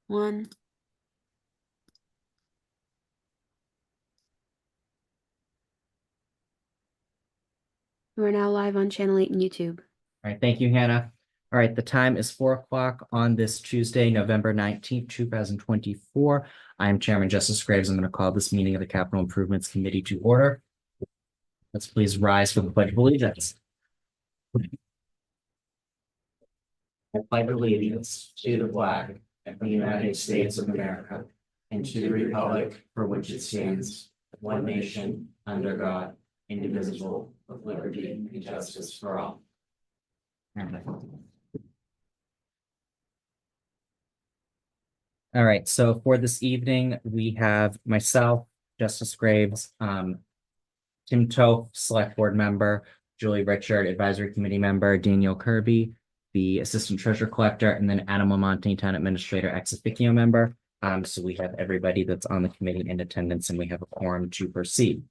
1. We're now live on Channel 8 and YouTube. All right, thank you, Hannah. All right, the time is 4 o'clock on this Tuesday, November 19th, 2024. I am Chairman Justice Graves. I'm going to call this meeting of the Capital Improvements Committee to order. Let's please rise for the Pledge of Allegiance. I pledge allegiance to the flag of the United States of America and to the republic for which it stands, one nation, under God, indivisible, with liberty and justice for all. All right, so for this evening, we have myself, Justice Graves, Tim Toth, Select Board Member, Julie Richard, Advisory Committee Member, Daniel Kirby, the Assistant Treasurer Collector, and then Adam Lamonte, Town Administrator, ex officio member. So we have everybody that's on the committee in attendance, and we have a quorum to proceed.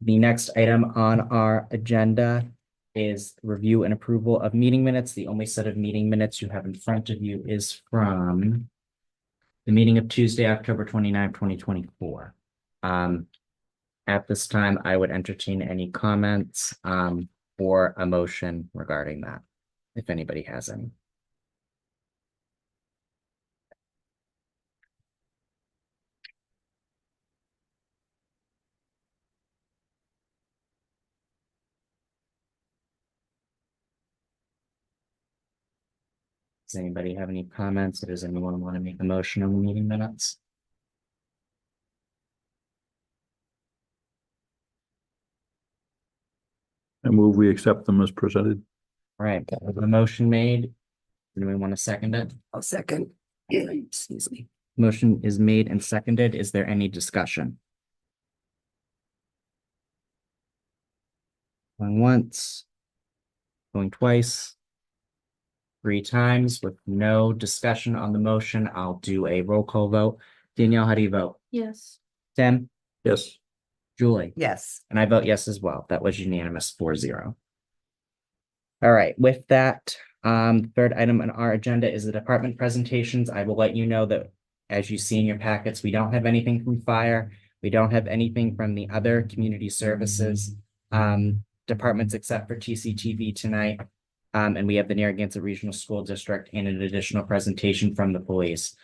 The next item on our agenda is review and approval of meeting minutes. The only set of meeting minutes you have in front of you is from the meeting of Tuesday, October 29th, 2024. At this time, I would entertain any comments or a motion regarding that, if anybody has any. Does anybody have any comments, or does anyone want to make a motion on the meeting minutes? I move we accept them as presented. All right, the motion made. Do we want to second it? I'll second. Excuse me. Motion is made and seconded. Is there any discussion? Going once, going twice, 3 times with no discussion on the motion. I'll do a roll call vote. Danielle, how do you vote? Yes. Tim? Yes. Julie? Yes. And I vote yes as well. That was unanimous 4-0. All right, with that, the third item on our agenda is the department presentations. I will let you know that as you see in your packets, we don't have anything from fire. We don't have anything from the other community services departments except for TCTV tonight. And we have the Narragansett Regional School District and an additional presentation from the police.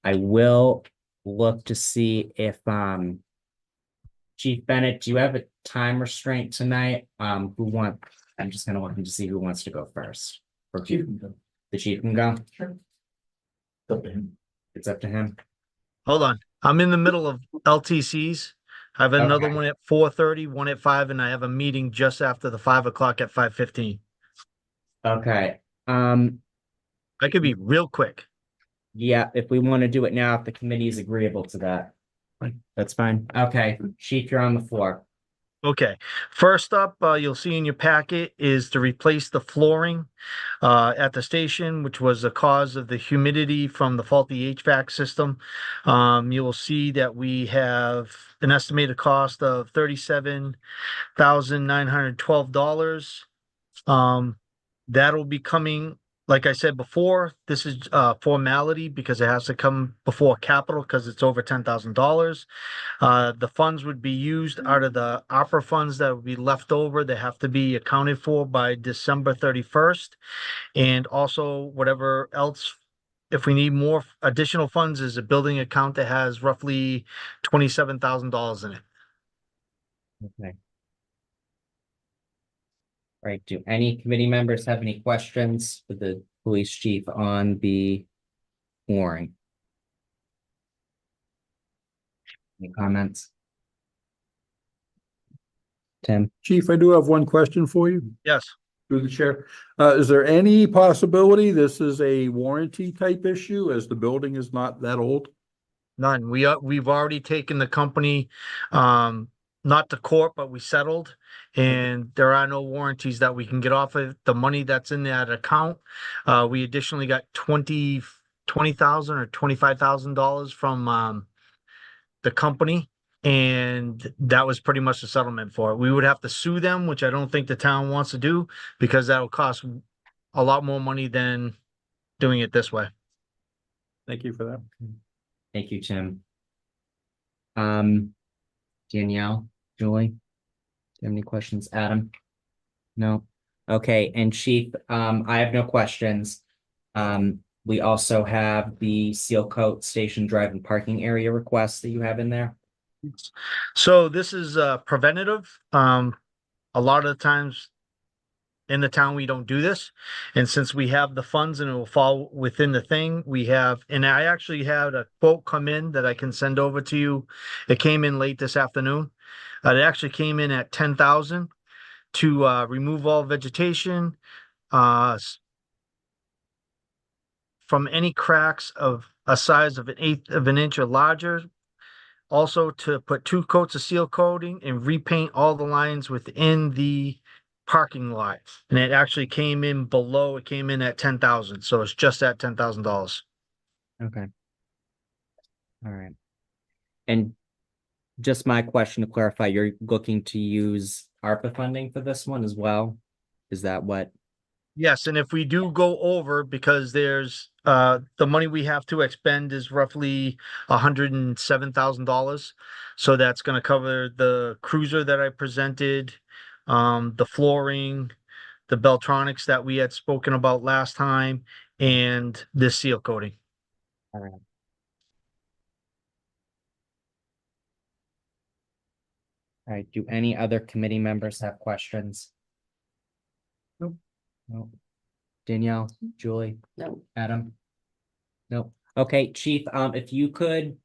I will look to see if Chief Bennett, do you have a time restraint tonight? I'm just gonna look to see who wants to go first. Or the chief can go. Sure. It's up to him. It's up to him. Hold on. I'm in the middle of LTCs. I have another Okay. one at 4:30, one at 5, and I have a meeting just after the 5 o'clock at 5:15. Okay. I could be real quick. Yeah, if we want to do it now, if the committee is agreeable to that. Fine. That's fine. Okay, Chief, you're on the floor. Okay. First up, you'll see in your packet is to replace the flooring at the station, which was a cause of the humidity from the faulty HVAC system. You will see that we have an estimated cost of $37,912. That'll be coming, like I said before, this is formality because it has to come before capital because it's over $10,000. The funds would be used out of the opera funds that would be left over. They have to be accounted for by December 31st. And also whatever else, if we need more additional funds, is a building account that has roughly $27,000 in it. Okay. All right, do any committee members have any questions for the police chief on the flooring? Any comments? Tim? Chief, I do have one question for you Yes. through the chair. Is there any possibility this is a warranty type issue as the building is not that old? None. We've already taken the company, not to court, but we settled. And there are no warranties that we can get off of the money that's in that account. We additionally got $20,000 or $25,000 from the company. And that was pretty much the settlement for it. We would have to sue them, which I don't think the town wants to do because that'll cost a lot more money than doing it this way. Thank you for that. Thank you, Tim. Danielle, Julie, do you have any questions? Adam? No? Okay, and Chief, I have no questions. We also have the seal coat station drive and parking area request that you have in there. So this is preventative. A lot of the times in the town, we don't do this. And since we have the funds and it will fall within the thing, we have, and I actually had a quote come in that I can send over to you. It came in late this afternoon. It actually came in at 10,000 to remove all vegetation from any cracks of a size of 1/8 of an inch or larger. Also to put 2 coats of seal coating and repaint all the lines within the parking lot. And it actually came in below, it came in at 10,000, so it's just at $10,000. Okay. All right. And just my question to clarify, you're looking to use ARPA funding for this one as well? Is that what? Yes, and if we do go over, because there's the money we have to expend is roughly $107,000. So that's gonna cover the cruiser that I presented, the flooring, the Beltronics that we had spoken about last time, and this seal coating. All right. All right, do any other committee members have questions? Nope. No. Danielle, Julie, No, Adam? No. Okay, Chief, if you could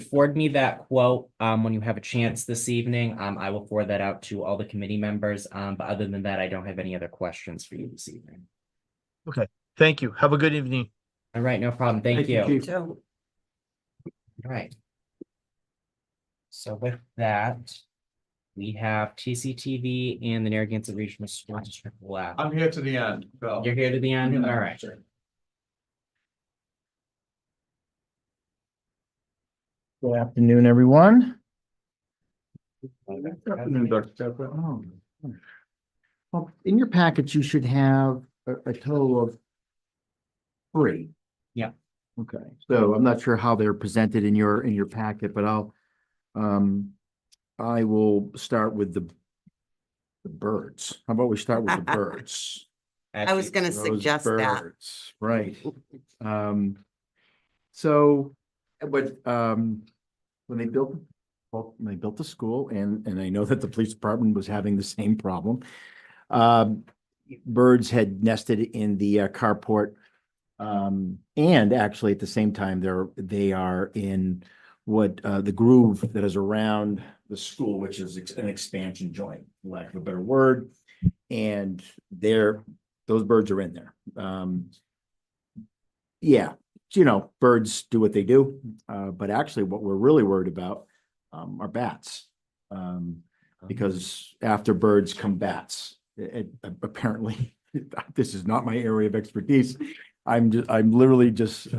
forward me that quote, when you have a chance this evening, I will forward that out to all the committee members. But other than that, I don't have any other questions for you this evening. Thank you. Have a good evening. All right, no problem. Thank you. Chief. Joe. All right. So with that, we have TCTV and the Narragansett Regional School District left. I'm here to the end, Bill. You're here to the end? All right. Good afternoon, everyone. Afternoon, Dr. Templeton. Well, in your package, you should have a total of 3. Yeah. Okay, so I'm not sure how they're presented in your packet, but I will start with the birds. How about we start with the birds? I was gonna Those suggest that. birds, right. So, but, when they built the school, and I know that the police department was having the same problem. Birds had nested in the carport. And actually at the same time, they are in what, the groove that is around the school, which is an expansion joint, for lack of a better word. And those birds are in there. Yeah, birds do what they do. But actually what we're really worried about, are bats. Because after birds come bats. Apparently, this is not my area of expertise. I'm literally just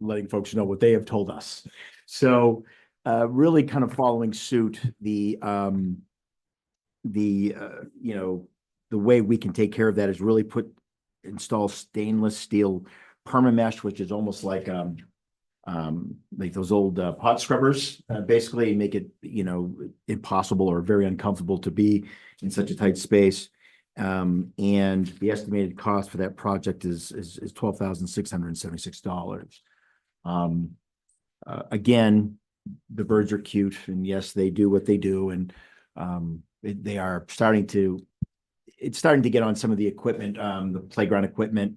letting folks know what they have told us. So really kind of following suit, the way we can take care of that is really install stainless steel permamesh, which is almost like those old pot scrubbers, basically make it, impossible or very uncomfortable to be in such a tight space. And the estimated cost for that project is $12,676. Again, the birds are cute, and yes, they do what they do, and they are starting to get on some of the equipment, the playground equipment.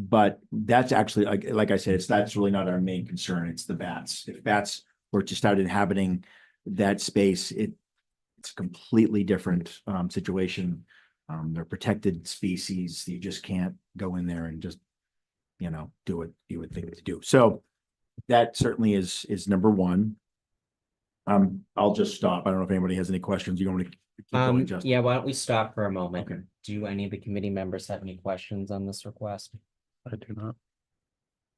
But that's actually, like I said, that's really not our main concern. It's the bats. If bats were to start inhabiting that space, it's a completely different situation. They're protected species. You just can't go in there and just, do what you would think to do. So that certainly is number one. I'll just stop. I don't know if anybody has any questions. You want me to keep going, Justin? Yeah, why don't we stop for a moment? Okay. Do any of the committee members have any questions on this request? I do not.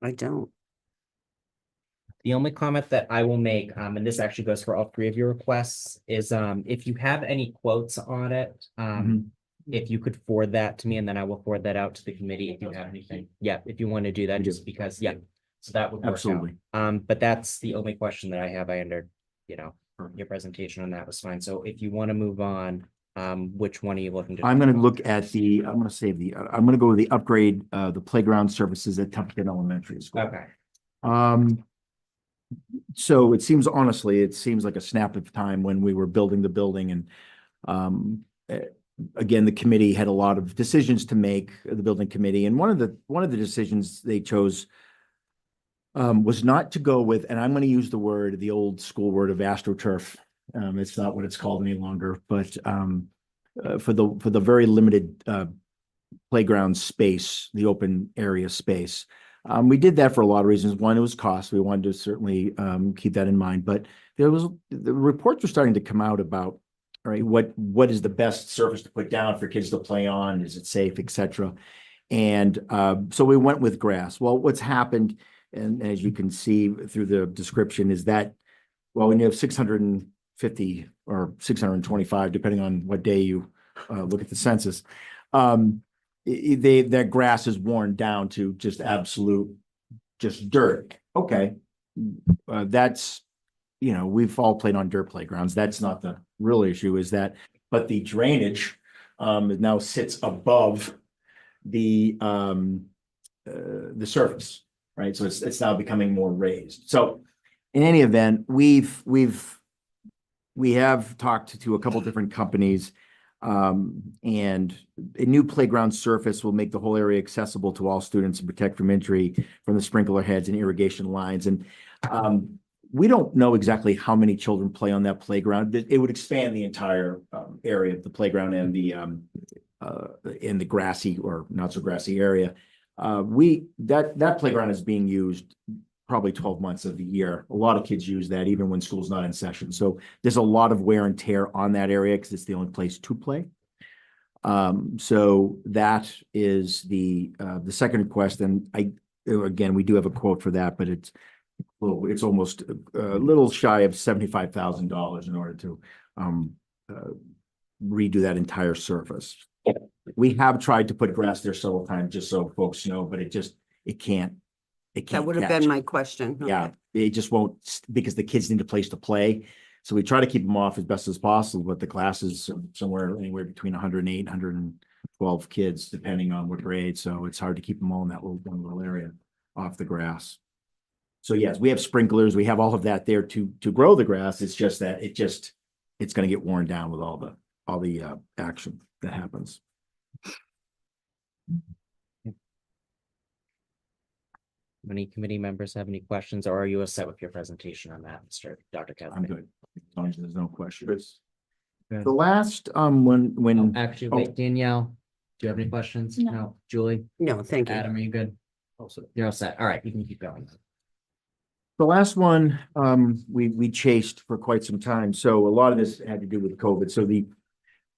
I don't. The only comment that I will make, and this actually goes for all 3 of your requests, is if you have any quotes on it, if you could forward that to me, and then I will forward that out to the committee if you have anything. Yeah, if you want to do that, just because, yeah, so that would work out. Absolutely. But that's the only question that I have. Your presentation on that was fine. So if you want to move on, which one are you looking to? I'm gonna look at I'm gonna go with the upgrade, the playground services at Templeton Elementary School. Okay, So it seems like a snap of time when we were building the building and, again, the committee had a lot of decisions to make, the building committee, and one of the decisions they chose was not to go with, and I'm going to use the old school word of AstroTurf. It's not what it's called any longer, but for the very limited playground space, the open area space. We did that for a lot of reasons. One, it was cost. We wanted to certainly keep that in mind, but the reports were starting to come out about, all right, what is the best surface to put down for kids to play on? Is it safe, et cetera? And so we went with grass. Well, what's happened, and as you can see through the description, is that, well, when you have 650 or 625, depending on what day you look at the census, that grass is worn down to just absolute, just dirt. Okay. That's, we've all played on dirt playgrounds. That's not the real issue, is that, but the drainage now sits above the surface, right? So it's now becoming more raised. So in any event, we have talked to a couple different companies, and a new playground surface will make the whole area accessible to all students and protect from injury from the sprinkler heads and irrigation lines. And we don't know exactly how many children play on that playground. It would expand the entire area of the playground and in the grassy or not so grassy area. That playground is being used probably 12 months of the year. A lot of kids use that even when school's not in session. So there's a lot of wear and tear on that area because it's the only place to play. So that is the second request. And again, we do have a quote for that, but it's almost a little shy of $75,000 in order to redo that entire surface. We have tried to put grass there several times, just so folks know, but it can't. That would have catch. been my question. Yeah, Okay. it just won't, because the kids need a place to play. So we try to keep them off as best as possible, but the class is somewhere anywhere between 108, 112 kids, depending on what grade. So it's hard to keep them all in that one little area off the grass. So yes, we have sprinklers. We have all of that there to grow the grass. It's just that it's going to get worn down with all the action that happens. Any committee members have any questions, or are you set with your presentation on that, Dr. Kevin? I'm good. As long as there's no questions. Good. The last, when Actually, wait, Danielle, do you have any questions? No. Julie? No, thank you. Adam, are you good? Also, you're all set. All right, you can keep going. the last one, we chased for quite some time. So a lot of this had to do with COVID. So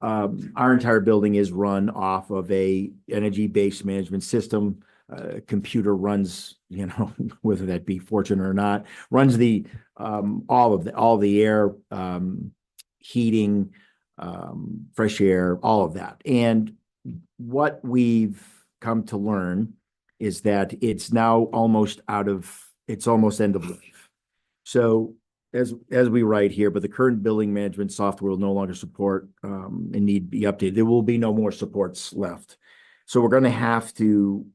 our entire building is run off of a energy-based management system. Computer runs, whether that be fortunate or not, runs all the air, heating, fresh air, all of that. And what we've come to learn is that it's now almost end of life. So as we write here, but the current building management software will no longer support and need to be updated. There will be no more supports left. So we're going to have to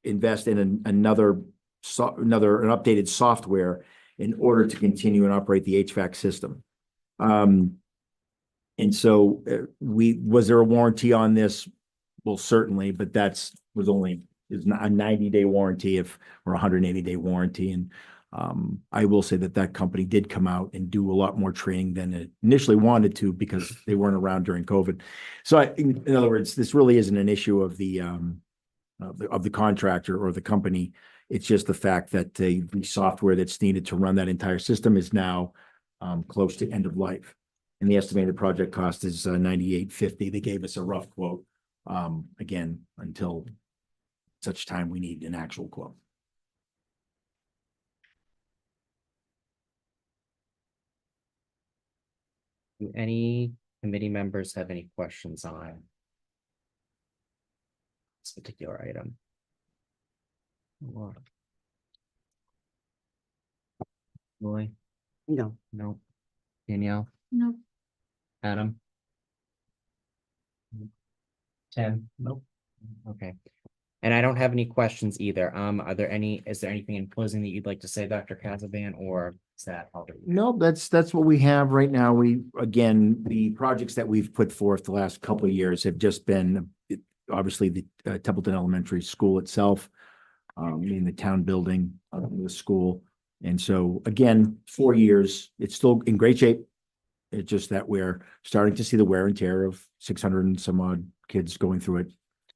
invest in an updated software in order to continue and operate the HVAC system. And so was there a warranty on this? Well, certainly, but is a 90-day warranty or 180-day warranty. And I will say that company did come out and do a lot more training than it initially wanted to because they weren't around during COVID. So in other words, this really isn't an issue of the contractor or the company. It's just the fact that the software that's needed to run that entire system is now close to end of life. And the estimated project cost is $98.50. They gave us a rough quote, again, until such time we need an actual quote. Do any committee members have any questions on this particular item? Roy? No. No. Danielle? No. Adam? Tim? Nope. Okay. And I don't have any questions either. Are there any, is there anything in closing that you'd like to say, Dr. Casaban, or is that all? No, that's what we have right now. Again, the projects that we've put forth the last couple of years have just been, obviously, the Templeton Elementary School itself, in the town building, the school. And so, again, 4 years, it's still in great shape. It's just that we're starting to see the wear and tear of 600 and some odd kids going through it,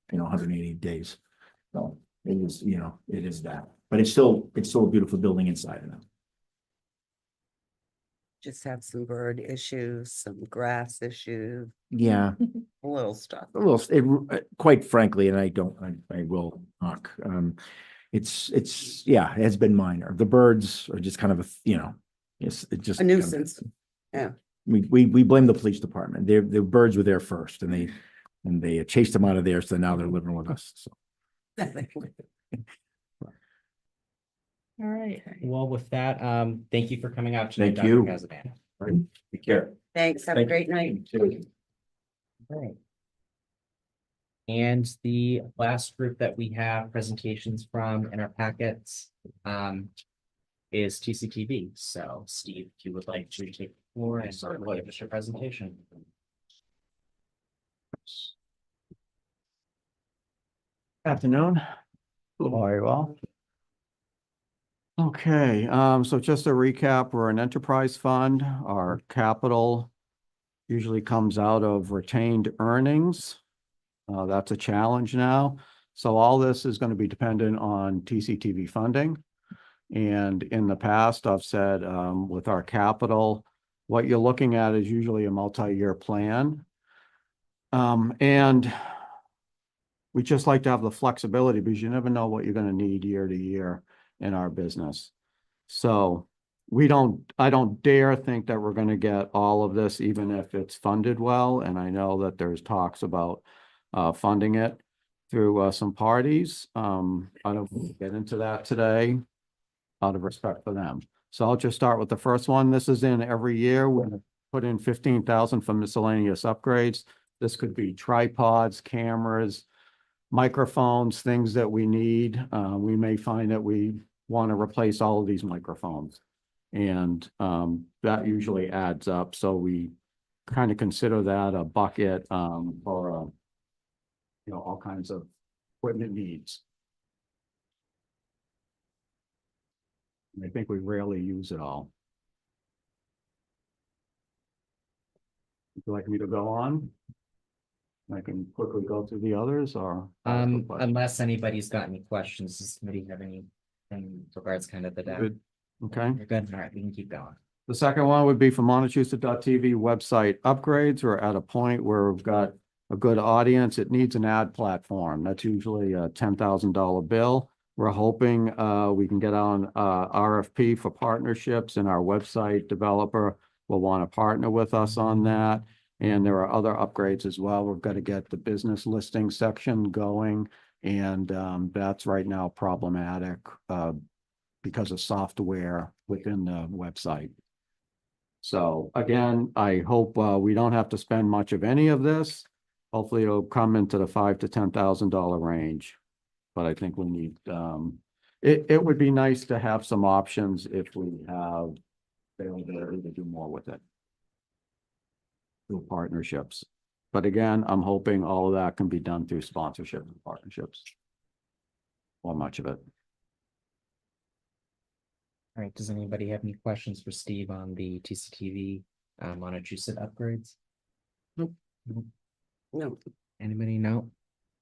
180 days. So it is, it is that, but it's still a beautiful building inside of it. Just have some bird issues, some grass issues, Yeah, little stuff. a little, quite frankly, and I will knock. Yeah, it has been minor. The birds are just kind of it's just A nuisance. Yeah. We blame the police department. The birds were there first, and they chased them out of there, so now they're living with us. So. All right. Well, with that, thank you for coming out tonight, Thank you. Dr. Casaban. Right. Take care. Thanks. Have a Thank great night. Right. And the last group that we have presentations from in our packets is TCTV. So Steve, if you would like to take the floor and start with your presentation. Afternoon. How are you all? Okay, so just a recap, we're an enterprise fund. Our capital usually comes out of retained earnings. That's a challenge now. So all this is going to be dependent on TCTV funding. And in the past, I've said with our capital, what you're looking at is usually a multi-year plan. And we just like to have the flexibility because you never know what you're going to need year to year in our business. So I don't dare think that we're going to get all of this, even if it's funded well. And I know that there's talks about funding it through some parties. I don't get into that today out of respect for them. So I'll just start with the first one. This is in every year. We're going to put in 15,000 for miscellaneous upgrades. This could be tripods, cameras, microphones, things that we need. We may find that we want to replace all of these microphones. And that usually adds up. So we kind of consider that a bucket for all kinds of equipment needs. And I think we rarely use it all. Would you like me to go on? I can quickly go through the others or? Unless anybody's got any questions, does somebody have any in regards kind of the deck? Good. Okay. You're good. All right, we can keep going. The second one would be for Montechusett.tv website upgrades. We're at a point where we've got a good audience. It needs an ad platform. That's usually a $10,000 bill. We're hoping we can get on RFP for partnerships, and our website developer will want to partner with us on that. And there are other upgrades as well. We've got to get the business listing section going, and that's right now problematic because of software within the website. So again, I hope we don't have to spend much of any of this. Hopefully it'll come into the $5,000 to $10,000 range. But I think we need, it would be nice to have some options if we have availability to do more with it through partnerships. But again, I'm hoping all of that can be done through sponsorship and partnerships. Or much of it. All right, does anybody have any questions for Steve on the TCTV Montechusett upgrades? Nope. No. Anybody? No?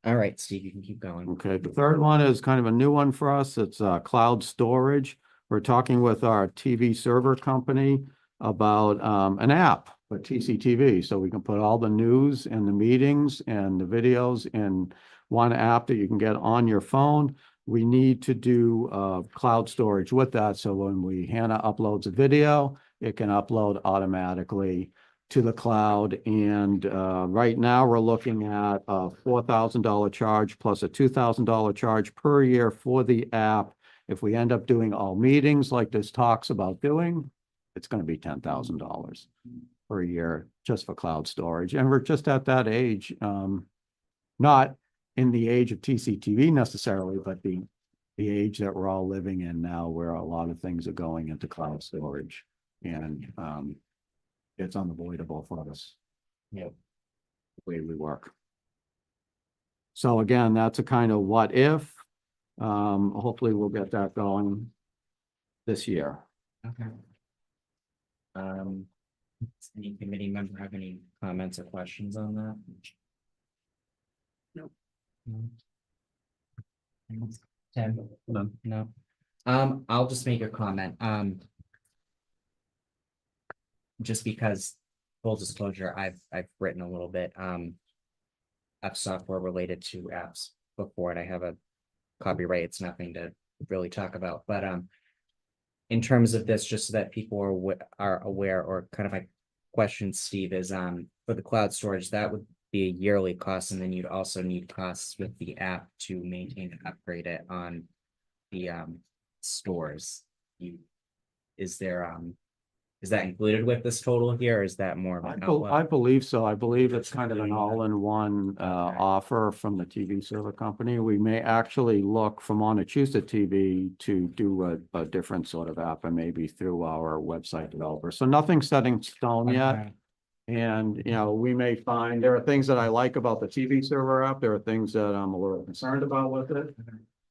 All right, Steve, you can keep going. Okay, the third one is kind of a new one for us. It's cloud storage. We're talking with our TV server company about an app for TCTV. So we can put all the news and the meetings and the videos in one app that you can get on your phone. We need to do cloud storage with that. So when Hannah uploads a video, it can upload automatically to the cloud. And right now, we're looking at a $4,000 charge plus a $2,000 charge per year for the app. If we end up doing all meetings like this talks about doing, it's going to be $10,000 per year just for cloud storage. And we're just at that age, not in the age of TCTV necessarily, but the age that we're all living in now, where a lot of things are going into cloud storage. And it's unavoidable for us. Yep. The way we work. So again, that's a kind of what if. Hopefully we'll get that going this year. Okay. Does any committee member have any comments or questions on that? Nope. No. Tim? No. I'll just make a comment. Just because, full disclosure, I've written a little bit of software related to apps before, and I have a copyright. It's nothing to really talk about, but in terms of this, just so that people are aware, or kind of my question, Steve, is for the cloud storage, that would be a yearly cost, and then you'd also need costs with the app to maintain and upgrade it on the stores. Is that included with this total here, or is that more of an outlaw? I believe so. I believe it's kind of an all-in-one offer from the TV server company. We may actually look for Montechusett TV to do a different sort of app, and maybe through our website developer. So nothing set in stone yet. Okay. And, you know, we may find there are things that I like about the TV server app. There are things that I'm a little concerned about with it.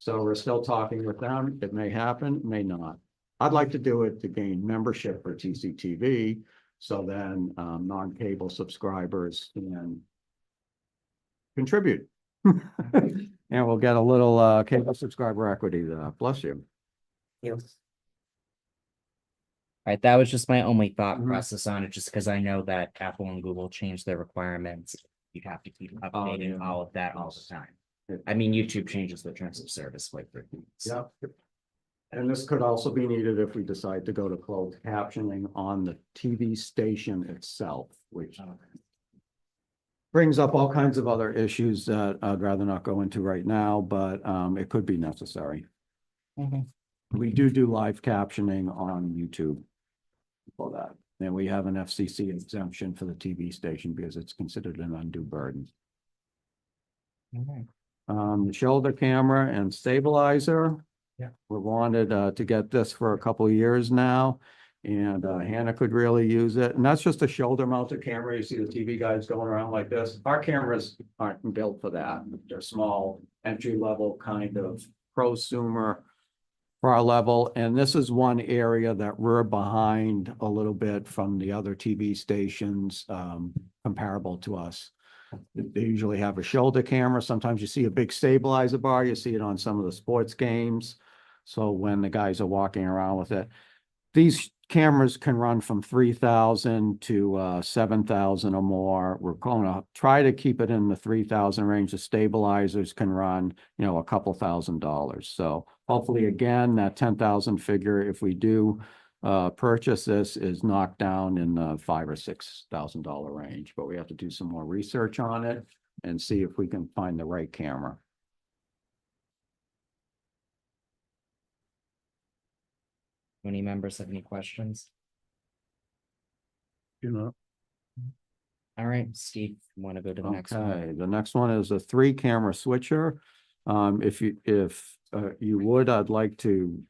So we're still talking with them. It may happen, may not. I'd like to do it to gain membership for TCTV. So then non-cable subscribers can contribute. And we'll get a little cable subscriber equity there. Bless you. Yes. Right, that was just my only thought Mhm. process on it, just because I know that Apple and Google changed their requirements. You have to keep updating yeah. all of that all the time. Yeah. I mean, YouTube changes the terms of service quite frequently. Yeah. And this could also be needed if we decide to go to closed captioning on the TV station itself, which brings up all kinds of other issues that I'd rather not go into right now, but it could be necessary. Mhm. We do live captioning on YouTube for that. And we have an FCC exemption for the TV station because it's considered an undue burden. Okay. The shoulder camera and stabilizer. Yeah. We wanted to get this for a couple of years now, and Hannah could really use it. And that's just a shoulder mounted camera. You see the TV guys going around like this. Our cameras aren't built for that. They're small, entry level kind of prosumer for our level. And this is one area that we're behind a little bit from the other TV stations comparable to us. They usually have a shoulder camera. Sometimes you see a big stabilizer bar. You see it on some of the sports games. So when the guys are walking around with it, these cameras can run from 3,000 to 7,000 or more. We're going to try to keep it in the 3,000 range. The stabilizers can run, you know, a couple $1,000s. So hopefully, again, that 10,000 figure, if we do purchase this, is knocked down in the $5,000 or $6,000 range. But we have to do some more research on it and see if we can find the right camera. Any members have any questions? You know, All right, Steve, want to go to the next one? Okay, the next one is a 3-camera switcher. If you would, I'd like to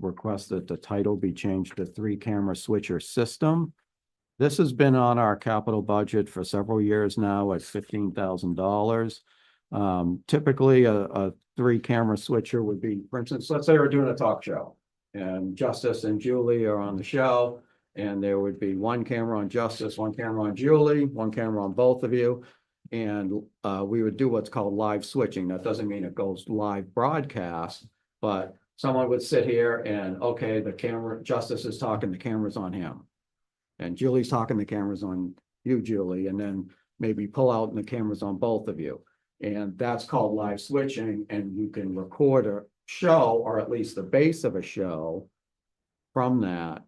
request that the title be changed to 3-camera switcher system. This has been on our capital budget for several years now at $15,000. Typically a 3-camera switcher would be, for instance, let's say we're doing a talk show and Justice and Julie are on the show, and there would be 1 camera on Justice, 1 camera on Julie, 1 camera on both of you. And we would do what's called live switching. That doesn't mean it goes live broadcast, but someone would sit here and, okay, the camera, Justice is talking, the camera's on him. And Julie's talking, the camera's on you, Julie, and then maybe pull out and the camera's on both of you. And that's called live switching, and you can record a show, or at least the base of a show from that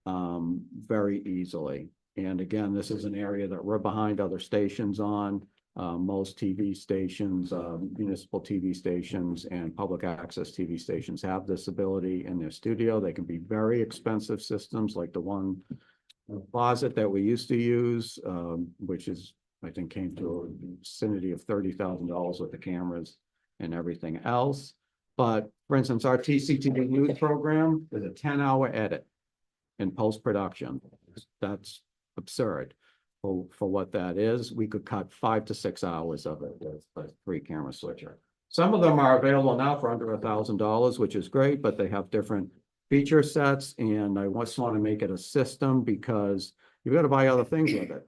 very easily. And again, this is an area that we're behind other stations on. Most TV stations, municipal TV stations and public access TV stations have this ability in their studio. They can be very expensive systems like the one closet that we used to use, which is, I think, came to a vicinity of $30,000 with the cameras and everything else. But for instance, our TCTV news program is a 10-hour edit in post-production. That's absurd for what that is. We could cut 5 to 6 hours of it with a 3-camera switcher. Some of them are available now for under $1,000, which is great, but they have different feature sets. And I just want to make it a system because you've got to buy other things with it,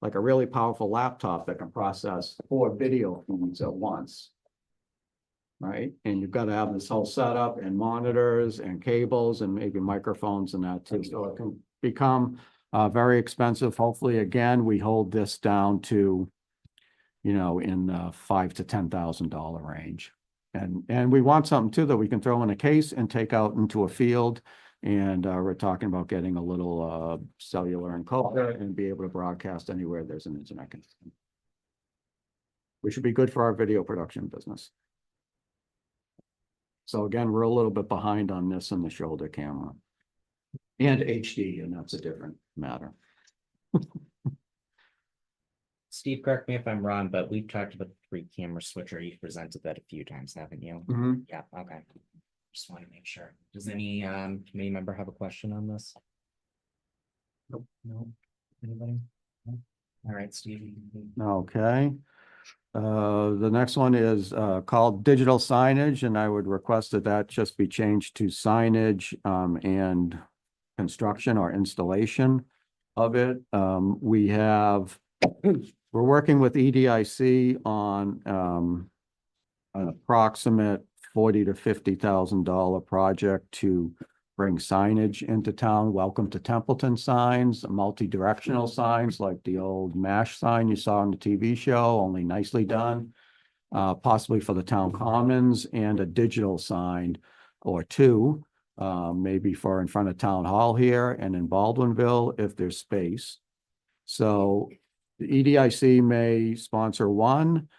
like a really powerful laptop that can process 4 video feeds at once. Right? And you've got to have this whole setup and monitors and cables and maybe microphones and that too. So it can become very expensive. Hopefully, again, we hold this down to, you know, in the $5,000 to $10,000 range. And we want something too that we can throw in a case and take out into a field. And we're talking about getting a little cellular encoder and be able to broadcast anywhere there's an internet connection. Which should be good for our video production business. So again, we're a little bit behind on this and the shoulder camera. And HD, and that's a different matter. Steve, correct me if I'm wrong, but we've talked about the 3-camera switcher. You've presented that a few times, haven't you? Yeah, okay. Just want to make sure. Does any committee member have a question on this? Nope. No. Anybody? No? All right, Steve. Okay. The next one is called digital signage, and I would request that that just be changed to signage and construction or installation of it. We're working with EDIC on an approximate $40,000 to $50,000 project to bring signage into town. Welcome to Templeton signs, multi-directional signs like the old MASH sign you saw on the TV show, only nicely done. Possibly for the town commons, and a digital sign or 2, maybe for in front of town hall here and in Baldwinville if there's space. So the EDIC may sponsor one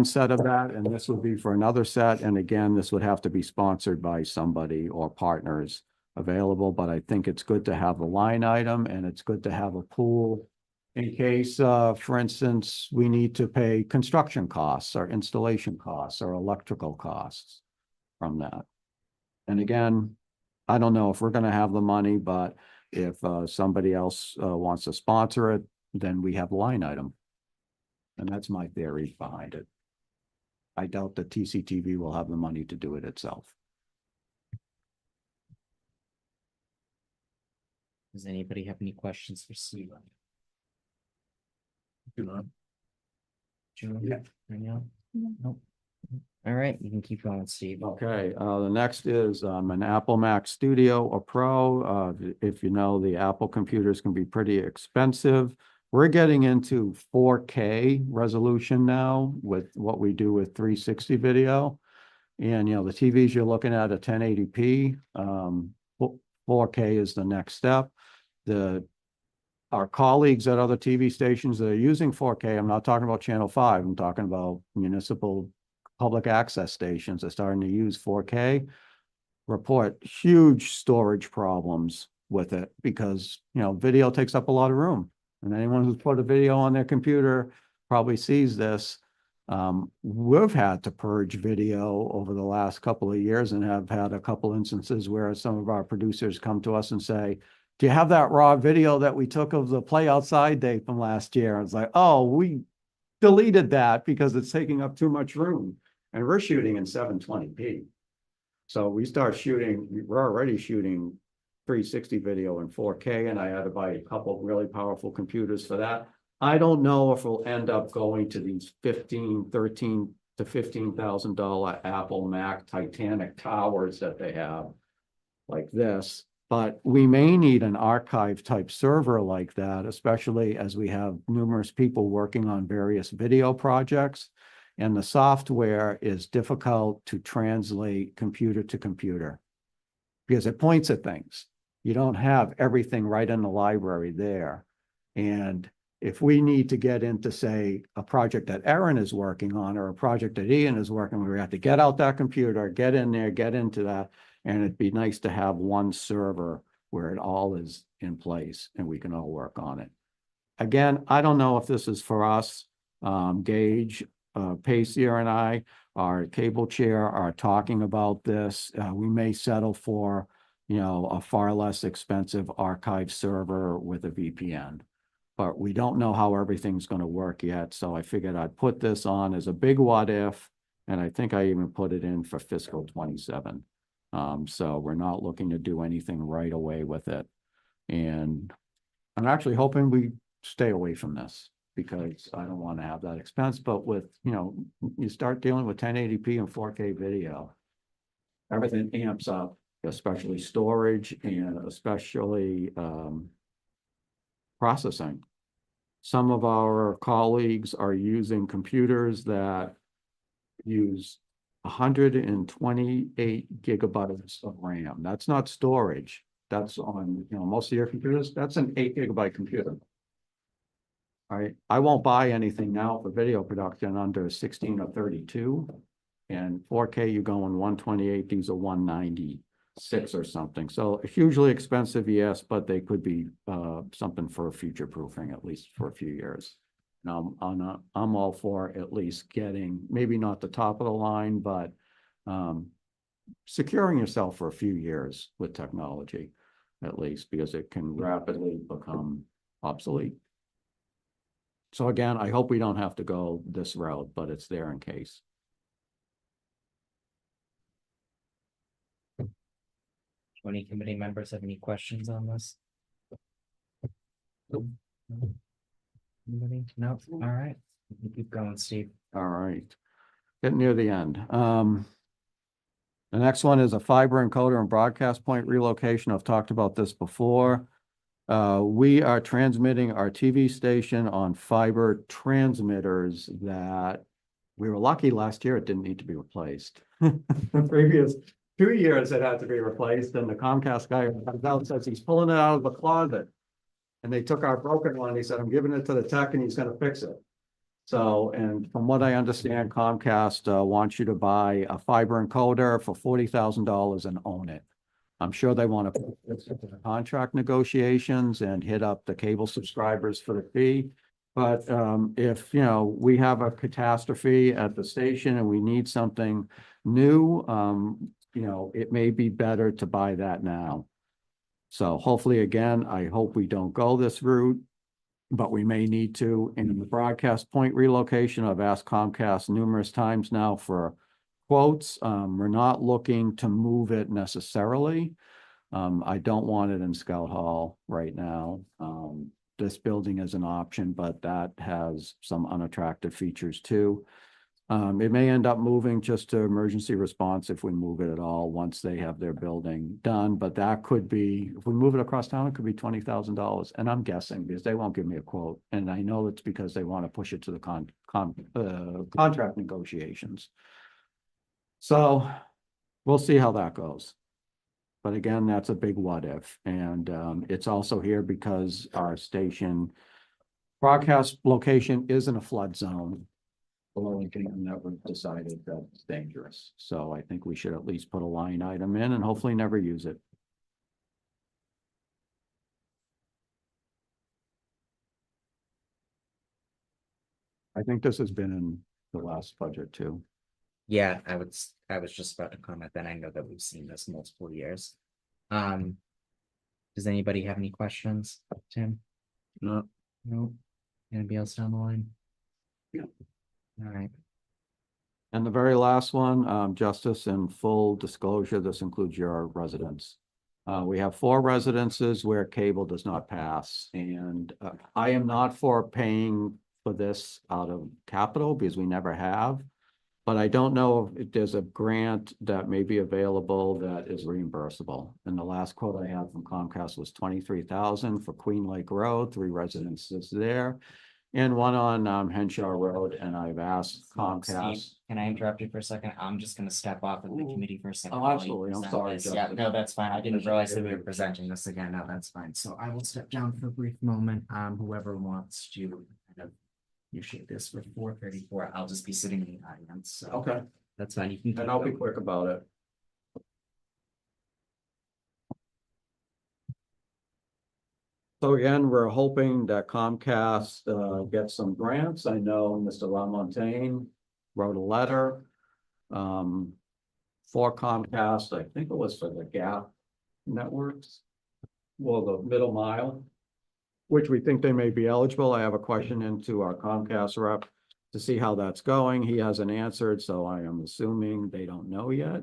set of that, and this would be for another set. And again, this would have to be sponsored by somebody or partners available, but I think it's good to have a line item and it's good to have a pool in case, for instance, we need to pay construction costs or installation costs or electrical costs from that. And again, I don't know if we're going to have the money, but if somebody else wants to sponsor it, then we have a line item. And that's my theory behind it. I doubt that TCTV will have the money to do it itself. Does anybody have any questions for Steve? Julian? Yeah. Danielle? Nope. All right, you can keep going, Steve. Okay, the next is an Apple Mac Studio or Pro. If you know, the Apple computers can be pretty expensive. We're getting into 4K resolution now with what we do with 360 video. And, you know, the TVs you're looking at 1080p. 4K is the next step. Our colleagues at other TV stations that are using 4K, I'm not talking about Channel 5, I'm talking about municipal public access stations that are starting to use 4K, report huge storage problems with it because, you know, video takes up a lot of room. And anyone who's put a video on their computer probably sees this. We've had to purge video over the last couple of years and have had a couple instances where some of our producers come to us and say, do you have that raw video that we took of the Play Outside Day from last year? And it's like, oh, we deleted that because it's taking up too much room. And we're shooting in 720p. So we start shooting, we're already shooting 360 video in 4K, and I had to buy a couple of really powerful computers for that. I don't know if we'll end up going to these $13,000 to $15,000 Apple Mac Titanic towers that they have like this, but we may need an archive type server like that, especially as we have numerous people working on various video projects. And the software is difficult to translate computer to computer because it points at things. You don't have everything right in the library there. And if we need to get into, say, a project that Erin is working on or a project that Ian is working on, we have to get out that computer, get in there, get into that. And it'd be nice to have one server where it all is in place and we can all work on it. Again, I don't know if this is for us. Gage, Pacier and I, our cable chair, are talking about this. We may settle for, a far less expensive archive server with a VPN. But we don't know how everything's going to work yet. So I figured I'd put this on as a big what if, and I think I even put it in for fiscal 27. So we're not looking to do anything right away with it. And I'm actually hoping we stay away from this because I don't want to have that expense. But with, you start dealing with 1080p and 4K video, everything amps up, especially storage and especially processing. Some of our colleagues are using computers that use 128 gigabytes of RAM. That's not storage. That's on, most of your computers. That's an 8 gigabyte computer. All right. I won't buy anything now for video production under 16 or 32. And 4K, you go in 128. These are 196 or something. So hugely expensive, yes, but they could be something for future proofing, at least for a few years. Now, I'm all for at least getting, maybe not the top of the line, but securing yourself for a few years with technology, at least, because it can rapidly become obsolete. So again, I hope we don't have to go this route, but it's there in case. Do any committee members have any questions on this? No? Anybody? No? All right. You can keep going, Steve. All right. Getting near the end. The next one is a fiber encoder and broadcast point relocation. I've talked about this before. We are transmitting our TV station on fiber transmitters that we were lucky last year it didn't need to be replaced. The previous 2 years it had to be replaced, and the Comcast guy comes out and says he's pulling it out of the closet. And they took our broken one. He said, I'm giving it to the tech and he's going to fix it. So, and from what I understand, Comcast wants you to buy a fiber encoder for $40,000 and own it. I'm sure they want to put this into the contract negotiations and hit up the cable subscribers for the fee. But if, we have a catastrophe at the station and we need something new, it may be better to buy that now. So hopefully, again, I hope we don't go this route, but we may need to. In the broadcast point relocation, I've asked Comcast numerous times now for quotes. We're not looking to move it necessarily. I don't want it in Scout Hall right now. This building is an option, but that has some unattractive features too. It may end up moving just to emergency response if we move it at all once they have their building done. But that could be, if we move it across town, it could be $20,000. And I'm guessing because they won't give me a quote. And I know it's because they want to push it to the contract negotiations. So we'll see how that goes. But again, that's a big what if. And it's also here because our station broadcast location is in a flood zone. Below anything that was decided that it's dangerous. So I think we should at least put a line item in and hopefully never use it. I think this has been in the last budget too. Yeah, I was just about to comment that I know that we've seen this multiple years. Does anybody have any questions, Tim? No. No. Anybody else down the line? Yeah. All right. And the very last one, justice and full disclosure, this includes your residents. We have 4 residences where cable does not pass. And I am not for paying for this out of capital because we never have. But I don't know if there's a grant that may be available that is reimbursable. And the last quote I had from Comcast was $23,000 for Queen Lake Road, 3 residences there. and one on Henshaw Road, and I've asked Steve, Comcast. can I interrupt you for a second? I'm just gonna step off of the committee for a second. Oh, while you absolutely. I'm present sorry, this. Yeah, Justin. no, that's fine. I didn't realize that we were presenting this again. No, that's fine. So I will step down for a brief moment. Whoever wants to kind of initiate this for 4:34, I'll just be sitting in the audience. So Okay, that's fine. You can. and I'll be quick about it. So again, we're hoping that Comcast gets some grants. I know Mr. LaMontagne wrote a letter for Comcast. I think it was for the Gap networks. Well, the middle mile, which we think they may be eligible. I have a question into our Comcast rep to see how that's going. He hasn't answered, so I am assuming they don't know yet.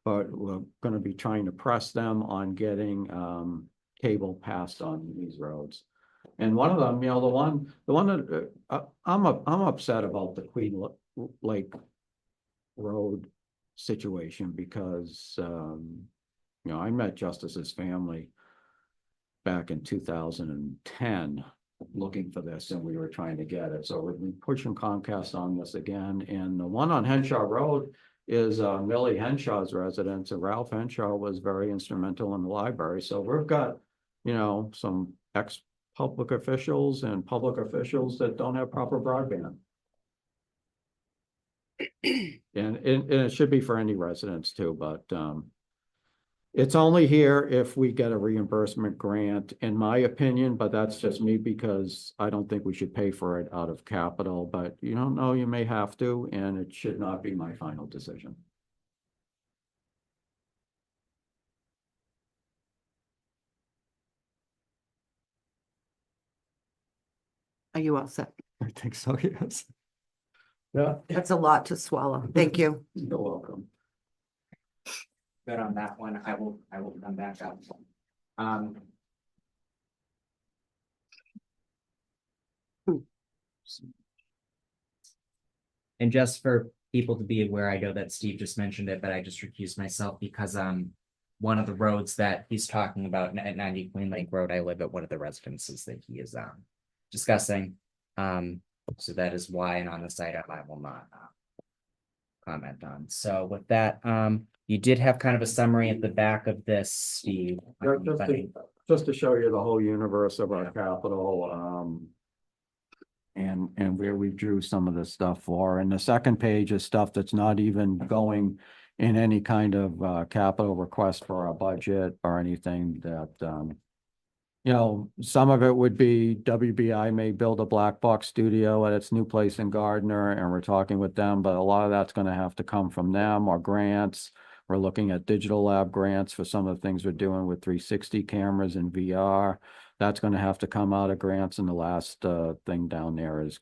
But we're gonna be trying to press them on getting cable passed on these roads. And one of them, the one that I'm upset about the Queen Lake Road situation because I met Justice's family back in 2010 looking for this, and we were trying to get it. So we're pushing Comcast on this again. And the one on Henshaw Road is Millie Henshaw's residence, and Ralph Henshaw was very instrumental in the library. So we've got, some ex-public officials and public officials that don't have proper broadband. And it should be for any residents too, but it's only here if we get a reimbursement grant, in my opinion, but that's just me because I don't think we should pay for it out of capital, but you don't know, you may have to, and it should not be my final decision. Are you all set? I think so, yes. Yeah, That's a lot to swallow. Thank you. you're welcome. Good on that one. I will come back up. And just for people to be aware, I know that Steve just mentioned it, but I just recused myself because one of the roads that he's talking about at 90 Queen Lake Road, I live at one of the residences that he is discussing. So that is why, and on this item, I will not comment on. So with that, you did have kind of a summary at the back of this, Steve. Just to show you the whole universe of our capital, and where we drew some of this stuff for. And the second page is stuff that's not even going in any kind of capital request for our budget or anything that, some of it would be WBI may build a black box studio at its new place in Gardner, and we're talking with them, but a lot of that's gonna have to come from them or grants. We're looking at digital lab grants for some of the things we're doing with 360 cameras and VR. That's gonna have to come out of grants, and the last thing down there is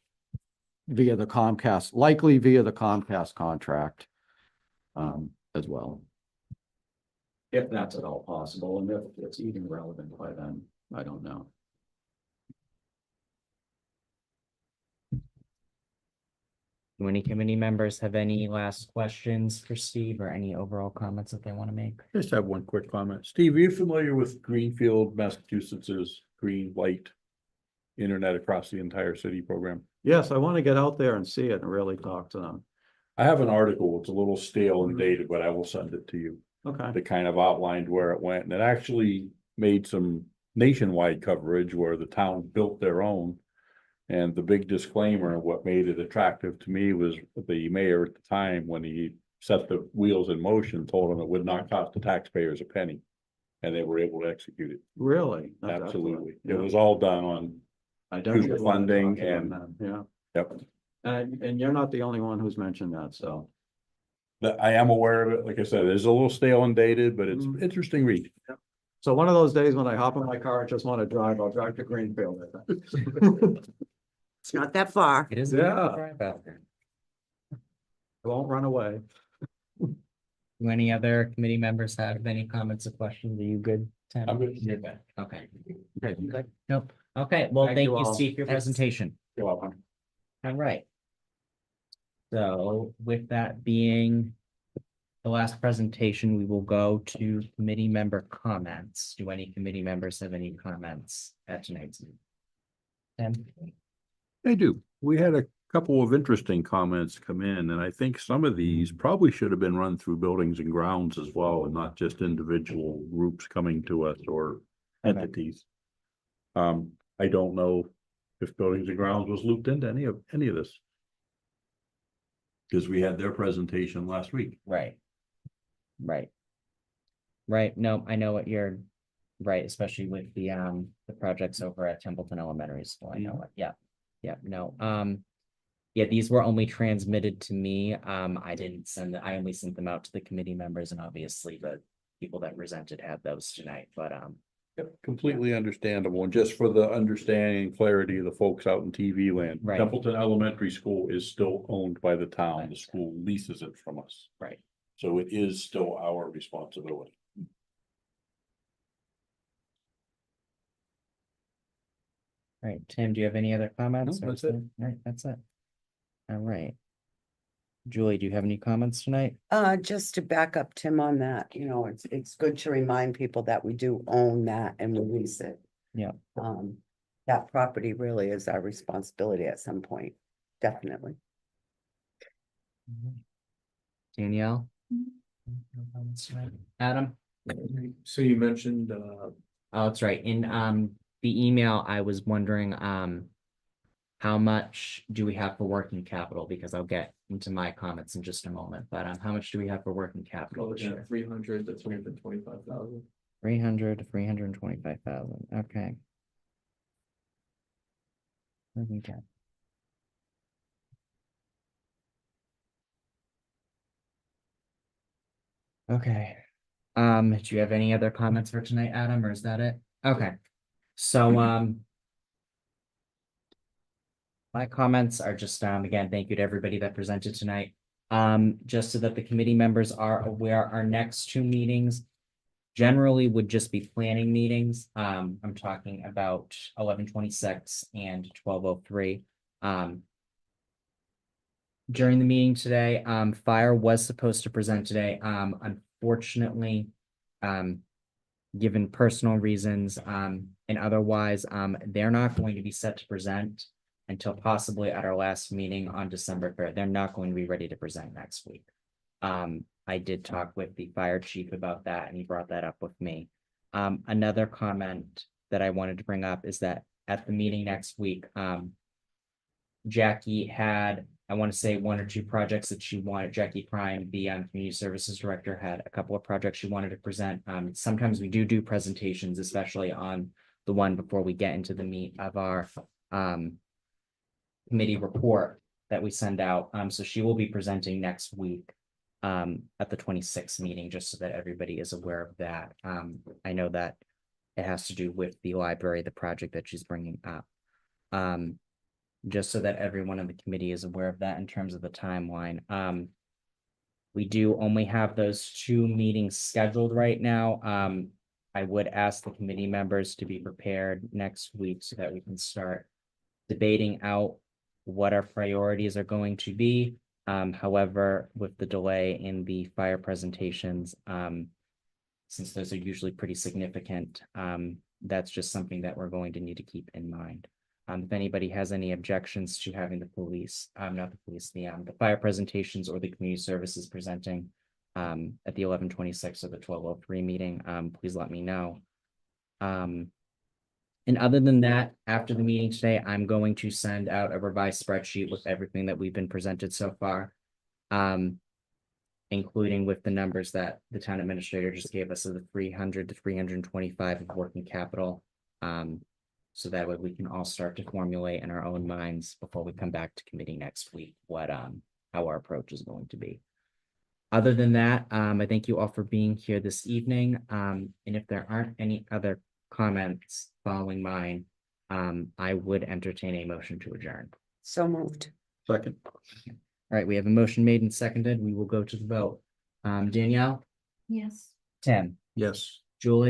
via the Comcast, likely via the Comcast contract as well. If that's at all possible, and if it's even relevant by then, I don't know. Do any committee members have any last questions for Steve or any overall comments that they want to make? Just have one quick comment. Steve, are you familiar with Greenfield, Massachusetts's Green Light Internet across the entire city program? Yes, I want to get out there and see it and really talk to them. I have an article. It's a little stale and dated, but I will send it to you. Okay. That kind of outlined where it went, and it actually made some nationwide coverage where the town built their own. And the big disclaimer, what made it attractive to me was the mayor at the time, when he set the wheels in motion, told them it would not cost the taxpayers a penny. And they were able to execute it. Really? That's Absolutely. excellent. It was all done on, I definitely want to funding talk to them and- then, yeah. yep. And you're not the only one who's mentioned that, so. That I am aware of it. Like I said, it's a little stale and dated, but it's interesting read. So one of those days when I hop in my car, and just want to drive, I'll drive to Greenfield. I think. It's not that far. It is. Yeah. Drive out there. I won't run away. Do any other committee members have any comments or questions? Are you good? Tim? I'm good. You're good. Okay. Okay, you good? Nope. Okay, well, Thank thank you you, all. Steve, for your presentation. You're welcome. All right. So with that being the last presentation, we will go to committee member comments. Do any committee members have any comments at tonight's meeting? Tim? I do. We had a couple of interesting comments come in, and I think some of these probably should have been run through buildings and grounds as well, and not just individual groups coming to us or Okay. entities. I don't know if buildings and grounds was looped into any of this. Because we had their presentation last week. Right. Right. Right, no, I know what you're, right, especially with the projects over at Templeton Elementary School, I know it, yeah. Yeah, no, yeah, these were only transmitted to me, I didn't send, I only sent them out to the committee members, and obviously the people that presented had those tonight, but Yep, completely understandable, and just for the understanding and clarity of the folks out in TV land. Right. Templeton Elementary School is still owned by the town, the school leases it from us. Right. So it is still our responsibility. all right, Tim, do you have any other comments? No, or that's it. All right, that's it. All right. Julie, do you have any comments tonight? Just to back up Tim on that, it's good to remind people that we do own that and we lease it. Yeah. That property really is our responsibility at some point, definitely. Danielle? No comments tonight. Adam? So you mentioned, Oh, that's right. In the email, I was wondering how much do we have for working capital? Because I'll get into my comments in just a moment, but how much do we have for working capital this year? 300 to 325,000. 300 to 325,000, okay. Working cap. Okay, do you have any other comments for tonight, Adam, or is that it? Okay, so, my comments are just, again, thank you to everybody that presented tonight. Just so that the committee members are aware, our next two meetings generally would just be planning meetings. I'm talking about 11/26 and 12/03. During the meeting today, fire was supposed to present today. Unfortunately, given personal reasons, and otherwise, they're not going to be set to present until possibly at our last meeting on December 3rd. They're not going to be ready to present next week. I did talk with the fire chief about that, and he brought that up with me. Another comment that I wanted to bring up is that at the meeting next week, Jackie had, I want to say, one or two projects that she wanted. Jackie Prime, the community services director, had a couple of projects she wanted to present. Sometimes we do presentations, especially on the one before we get into the meat of our committee report that we send out. So she will be presenting next week at the 26th meeting, just so that everybody is aware of that. I know that it has to do with the library, the project that she's bringing up. Just so that everyone in the committee is aware of that in terms of the timeline. We do only have those two meetings scheduled right now. I would ask the committee members to be prepared next week so that we can start debating out what our priorities are going to be. However, with the delay in the fire presentations, since those are usually pretty significant, that's just something that we're going to need to keep in mind. If anybody has any objections to having the police, not the police, the fire presentations or the community services presenting at the 11/26 or the 12/03 meeting, please let me know. And other than that, after the meeting today, I'm going to send out a revised spreadsheet with everything that we've been presented so far. Including with the numbers that the town administrator just gave us of the 300 to 325 of working capital. So that way we can all start to formulate in our own minds before we come back to committee next week, what how our approach is going to be. Other than that, I thank you all for being here this evening. And if there aren't any other comments following mine, I would entertain a motion to adjourn. So moved. Second. All right, we have a motion made and seconded. We will go to the vote. Danielle, Yes. Tim, Yes. Julie,